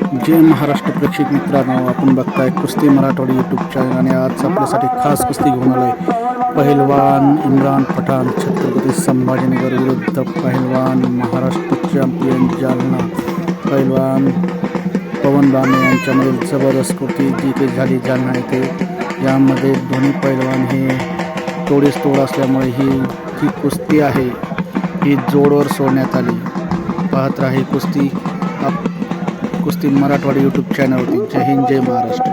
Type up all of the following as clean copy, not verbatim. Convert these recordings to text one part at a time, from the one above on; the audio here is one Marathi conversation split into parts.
जय महाराष्ट्र प्रेक्षक मित्रांनो, आपण बघताय कुस्ती मराठवाडी यूट्यूब चॅनल आणि आज आपल्यासाठी खास कुस्ती घेऊन आलोय. पहिलवान इम्रान पठाण छत्रपती संभाजीनगर विरुद्ध पहिलवान महाराष्ट्र चॅम्पियन जालना पहिलवान पवन बामे यांच्यामध्ये जबरदस्त कुस्ती जी काही झाली जालना येथे. यामध्ये दोन्ही पहिलवान हे तोडीस तोड असल्यामुळे ही जी कुस्ती आहे ही जोडवर सोडण्यात आली. पाहत राहा कुस्ती कुस्ती मराठवाडी यूट्यूब चॅनलवरती. जय हिंद, जय महाराष्ट्र.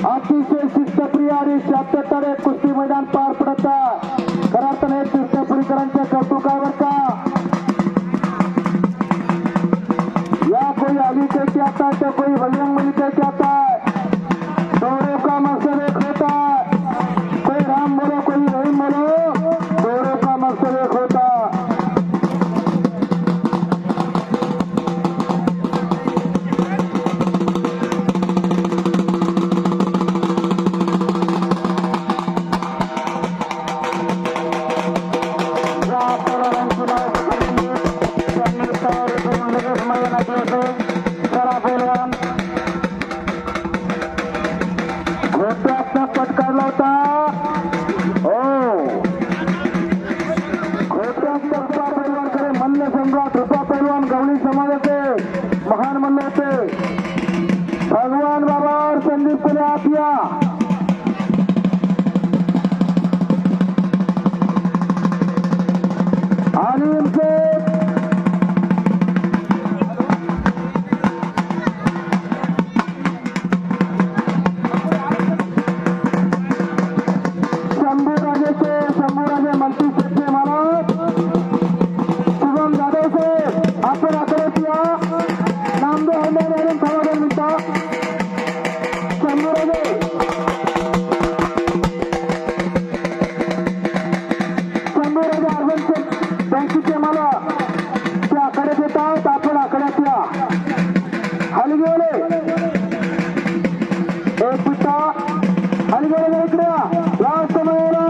अतिशय शिस्तप्रिय आणि शांततेने कुस्ती मैदान पार पडत खऱ्या अर्थाने तीर्थपुरीकरांच्या कौतुकावर का या कोई अली कहते आता है तो कोई बजरंग बली कहते आता है. दौड़ों का मकसद एक होता है, कोई राम बोलो कोई रहीम बोलो, दौड़ों का मकसद एक होता है. पटकारला होता पैलवानकडे मल्ल सम्राट रुपा पैलवान गवळी समाजाचे महान मल्ल होते. भगवान बाबा और संदीप पुणे आतिया आणि इनसे शंभूराजे मंत्री से महाराज शुभम जाधव से आपण आकडे किया नामदेव हल्ल्यावरून थोडा वेळ मिळतो. शंभूराजे अर्बनचे बँकेचे मला ते आकड्यात येतात. आपण आकड्यात या हलगेले एक पिता हलगेले इकडे या समयाला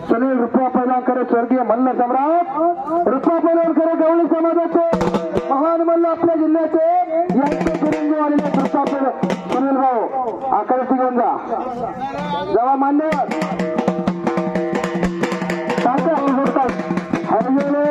सुनील रुपया पैलवानकडे स्वर्गीय मल्ल सम्राट रुपया पैलवानकडे गवळी समाजाचे महान मल्ल आपल्या जिल्ह्याचे यांचे चिरंजीव आलेले सुनील भाऊ आकडे घेऊन जा जेव्हा मान्यवर हरलेले